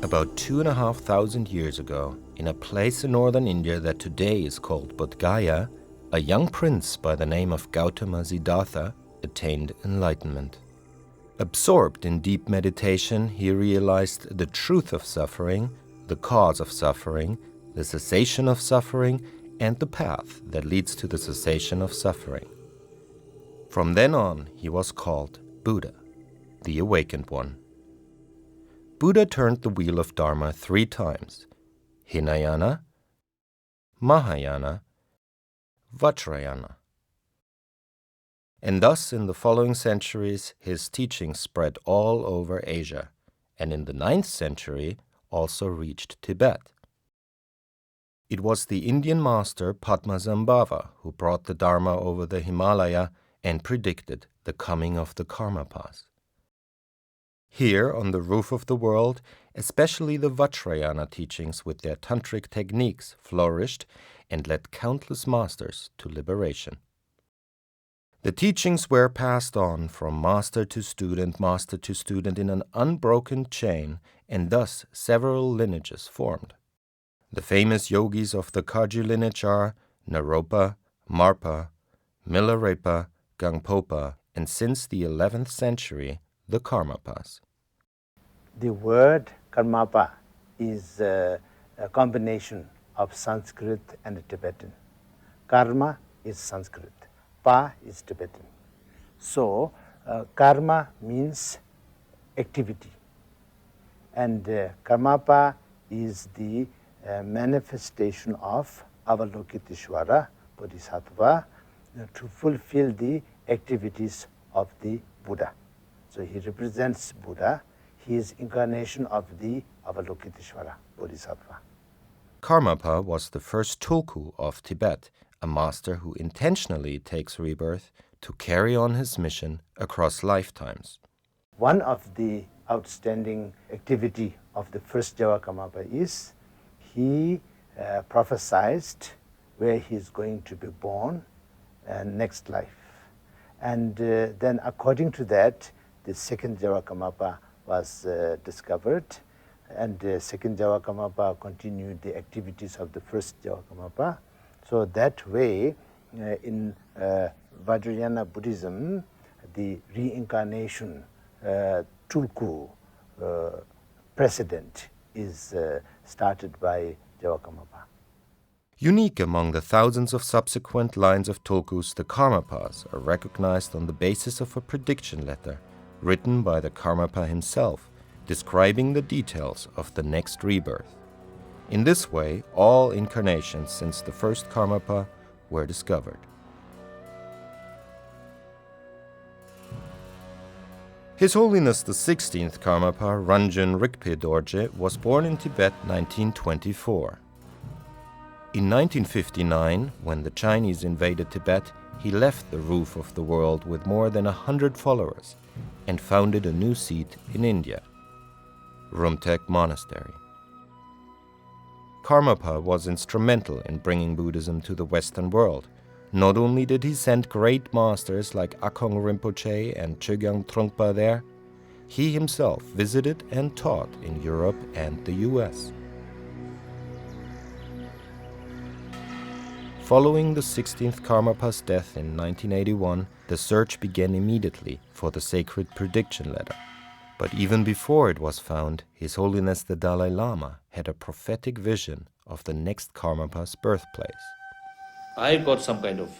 About 2,500 years ago, in a place in northern India that today is called Bodh Gaya, a young prince by the name of Gautama Siddhartha attained enlightenment. Absorbed in deep meditation, he realized the truth of suffering, the cause of suffering, the cessation of suffering, and the path that leads to the cessation of suffering. From then on, he was called Buddha, the Awakened One. Buddha turned the wheel of Dharma 3 times: Hinayana, Mahayana, Vajrayana. And thus, in the following centuries, his teachings spread all over Asia, and in the 9th century also reached Tibet. It was the Indian master Padmasambhava who brought the Dharma over the Himalaya and predicted the coming of the Karmapas. Here, on the roof of the world, especially the Vajrayana teachings with their tantric techniques flourished and led countless masters to liberation. The teachings were passed on from master to student in an unbroken chain, and thus several lineages formed. The famous yogis of the Kaji lineage are Naropa, Marpa, Milarepa, Gangpopa, and since the 11th century, the Karmapas. The word Karmapa is a combination of Sanskrit and Tibetan. Karma is Sanskrit, Pa is Tibetan. So, karma means activity, and Karmapa is the manifestation of Avalokiteshvara Bodhisattva to fulfill the activities of the Buddha. So he represents Buddha. He is incarnation of the Avalokiteshvara Bodhisattva. Karmapa was the first tulku of Tibet, a master who intentionally takes rebirth to carry on his mission across lifetimes. One of the outstanding activity of the first Java Karmapa is he prophesied where he is going to be born next life. And then according to that, the second Java Karmapa was discovered, and the second Java Karmapa continued the activities of the first Java Karmapa. So that way, in Vajrayana Buddhism, the reincarnation tulku precedent is started by Java Karmapa. Unique among the thousands of subsequent lines of tulkus, the Karmapas are recognized on the basis of a prediction letter written by the Karmapa himself, describing the details of the next rebirth. In this way, all incarnations since the first Karmapa were discovered. His Holiness the 16th Karmapa, Ranjin Rigpe Dorje, was born in Tibet 1924. In 1959, when the Chinese invaded Tibet, he left the roof of the world with more than 100 followers and founded a new seat in India, Rumtek Monastery. Karmapa was instrumental in bringing Buddhism to the Western world. Not only did he send great masters like Akong Rinpoche and Chogyam Trungpa there, he himself visited and taught in Europe and the US. Following the 16th Karmapa's death in 1981, the search began immediately for the sacred prediction letter. But even before it was found, His Holiness the Dalai Lama had a prophetic vision of the next Karmapa's birthplace. I got some kind of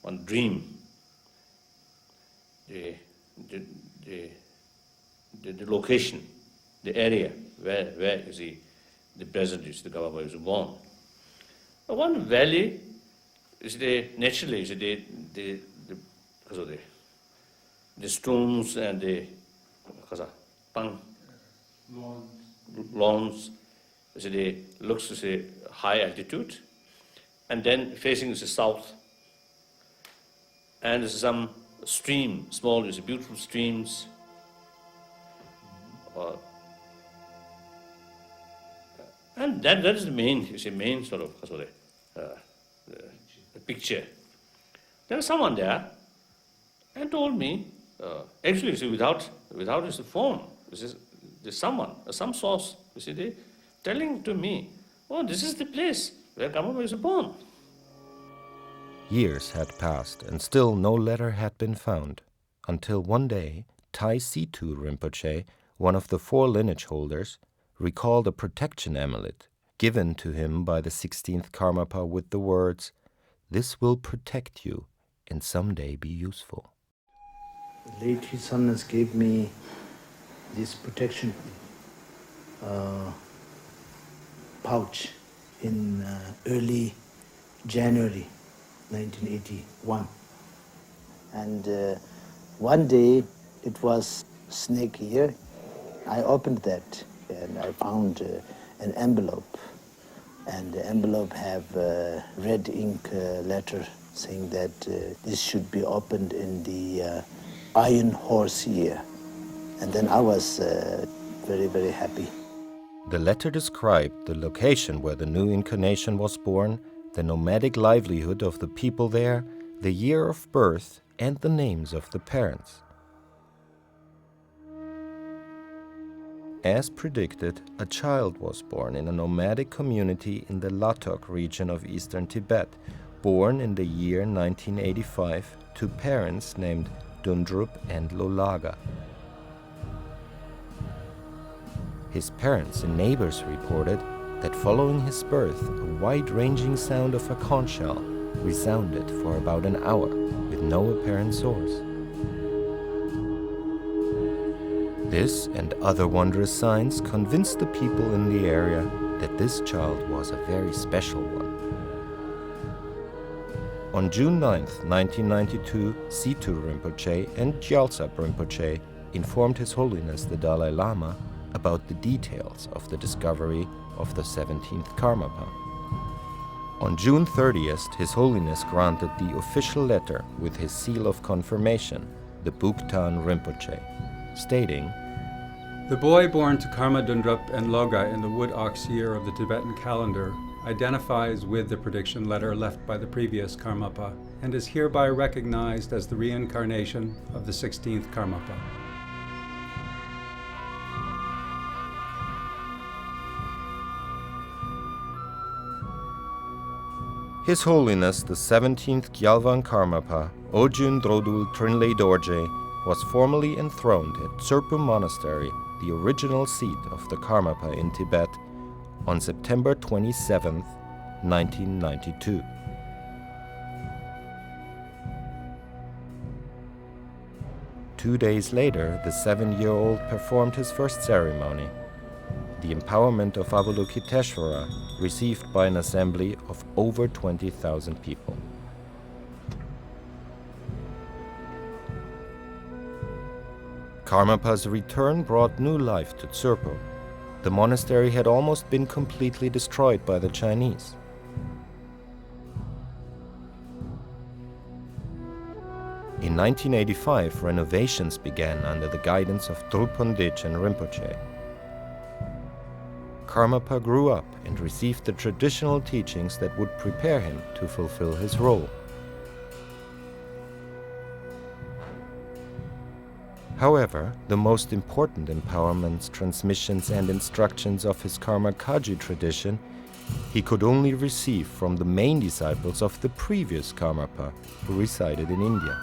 one dream. The location, the area where you see the present is the Karmapa is born. One valley is naturally because of the stones and the lawns, looks to high altitude, and then facing the south, and there's some stream, small, beautiful streams. And that is the main sort of the picture. There was someone there and told me, actually, without this form, there's someone, some source, you see, they telling to me, oh, this is the place where Karmapa is born. Years had passed, and still no letter had been found, until one day Tai Situ Rinpoche, one of the 4 lineage holders, recalled a protection amulet given to him by the 16th Karmapa with the words, "This will protect you and someday be useful." Late His Holiness gave me this protection pouch in early January 1981. And one day it was snake here. I opened that and I found an envelope. And the envelope have red ink letter saying that this should be opened in the Iron Horse year. And then I was very, very happy. The letter described the location where the new incarnation was born, the nomadic livelihood of the people there, the year of birth, and the names of the parents. As predicted, a child was born in a nomadic community in the Latok region of eastern Tibet, born in the year 1985 to parents named Dundrup and Lolaga. His parents and neighbors reported that following his birth, a wide-ranging sound of a conch shell resounded for about an hour with no apparent source. This and other wondrous signs convinced the people in the area that this child was a very special one. On June 9, 1992, Situ Rinpoche and Gyaltsab Rinpoche informed His Holiness the Dalai Lama about the details of the discovery of the 17th Karmapa. On June 30th, His Holiness granted the official letter with his seal of confirmation, the Buktan Rinpoche, stating, "The boy born to Karma Dundrup and Loga in the wood ox year of the Tibetan calendar identifies with the prediction letter left by the previous Karmapa and is hereby recognized as the reincarnation of the 16th Karmapa." His Holiness the 17th Gyalvan Karmapa, Ojun Drodul Trinley Dorje, was formally enthroned at Tsurpu Monastery, the original seat of the Karmapa in Tibet, on September 27, 1992. Two days later, the 7-year-old performed his first ceremony, the empowerment of Avalokiteshvara, received by an assembly of over 20,000 people. Karmapa's return brought new life to Tsurpo. The monastery had almost been completely destroyed by the Chinese. In 1985, renovations began under the guidance of Drupondich and Rinpoche. Karmapa grew up and received the traditional teachings that would prepare him to fulfill his role. However, the most important empowerments, transmissions, and instructions of his Karma Kaji tradition he could only receive from the main disciples of the previous Karmapa, who resided in India.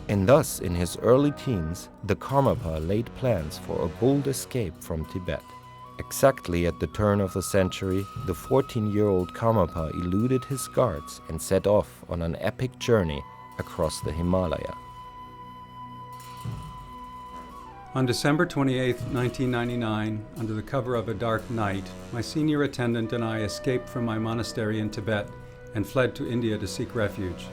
And thus, in his early teens, the Karmapa laid plans for a bold escape from Tibet. Exactly at the turn of the century, the 14-year-old Karmapa eluded his guards and set off on an epic journey across the Himalaya. On December 28, 1999, under the cover of a dark night, my senior attendant and I escaped from my monastery in Tibet and fled to India to seek refuge.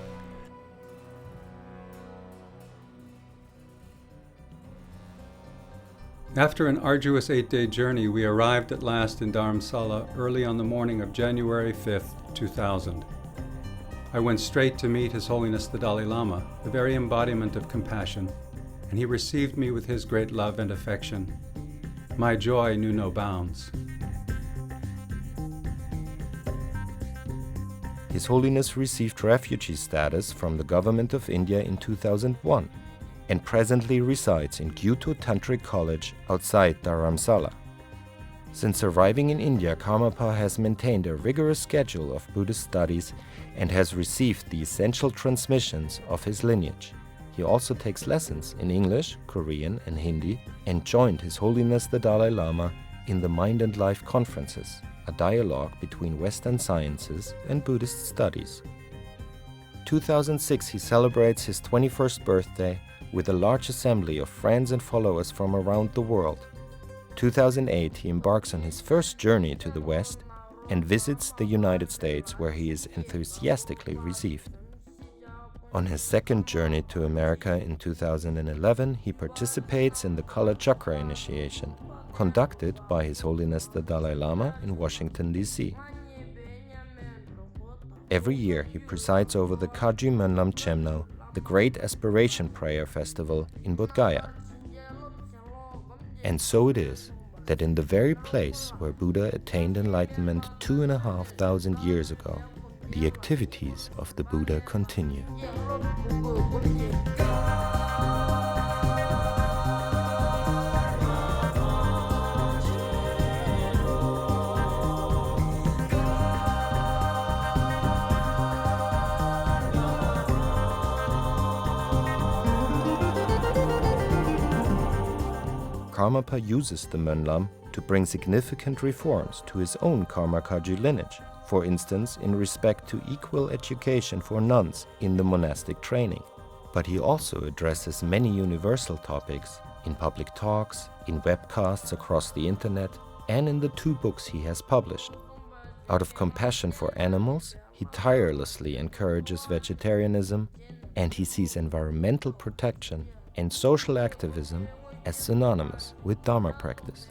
After an arduous 8-day journey, we arrived at last in Dharamsala early on the morning of January 5, 2000. I went straight to meet His Holiness the Dalai Lama, the very embodiment of compassion. and he received me with his great love and affection. My joy knew no bounds. His Holiness received refugee status from the government of India in 2001 and presently resides in Gyuto Tantric College outside Dharamsala. Since arriving in India, Karmapa has maintained a rigorous schedule of Buddhist studies and has received the essential transmissions of his lineage. He also takes lessons in English, Korean, and Hindi and joined His Holiness the Dalai Lama in the Mind and Life conferences, a dialogue between Western sciences and Buddhist studies. 2006 he celebrates his 21st birthday with a large assembly of friends and followers from around the world. 2008 he embarks on his first journey to the West and visits the United States, where he is enthusiastically received. On his second journey to America in 2011, he participates in the Kala Chakra initiation, conducted by His Holiness the Dalai Lama in Washington, D.C. Every year he presides over the Kaji Mönlam Chemno, the great aspiration prayer festival in Bodh Gaya. And so it is that in the very place where Buddha attained enlightenment 2,500 years ago, the activities of the Buddha continue. Karmapa uses the Mönlam to bring significant reforms to his own Karmakaji lineage, for instance in respect to equal education for nuns in the monastic training. But he also addresses many universal topics in public talks, in webcasts across the internet, and in the 2 books he has published. Out of compassion for animals, he tirelessly encourages vegetarianism, and he sees environmental protection and social activism as synonymous with Dharma practice.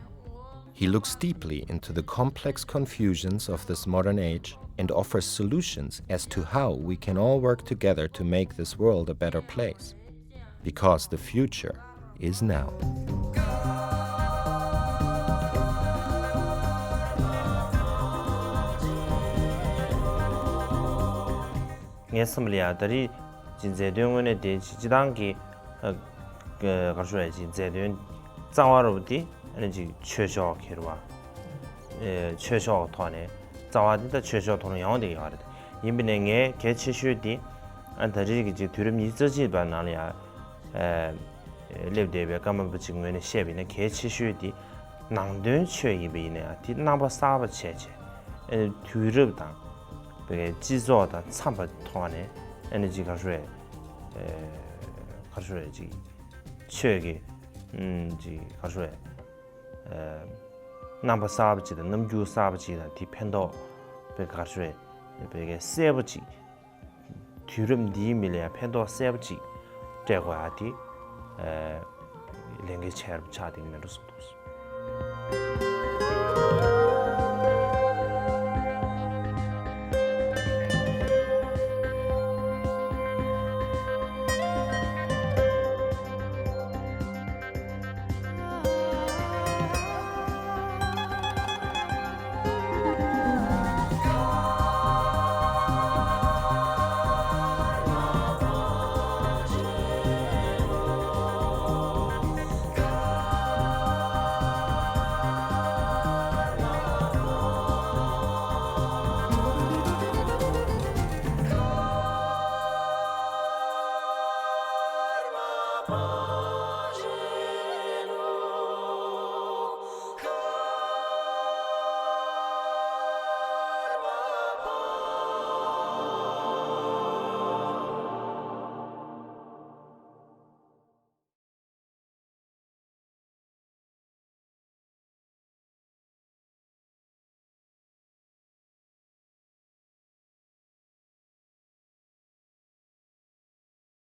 He looks deeply into the complex confusions of this modern age and offers solutions as to how we can all work together to make this world a better place. Because the future is now. 예스물이야들이 진제동원에 대해 지단기 가르쳐야지 제대로 자와로디 에너지 최소화기로와 최소 돈에 자와디다 최소 돈을 영원히 하래. 인민행에 개치슈디 안타지기 지 두름 있어지 반나야 렙데베 까만 지금에 셰비네 개치슈디 낭든 최이비네 디 나바 사바 체체 두릅당 베 지조다 참바 돈에 에너지 가르쳐야지 최기 지 가르쳐야 넘버 사브지다 넘주 사브지다 디펜도 베가르쉐 베게 세브지 듀름 디밀레 펜도 세브지 대화디 랭게 체르 차딩 메르스도스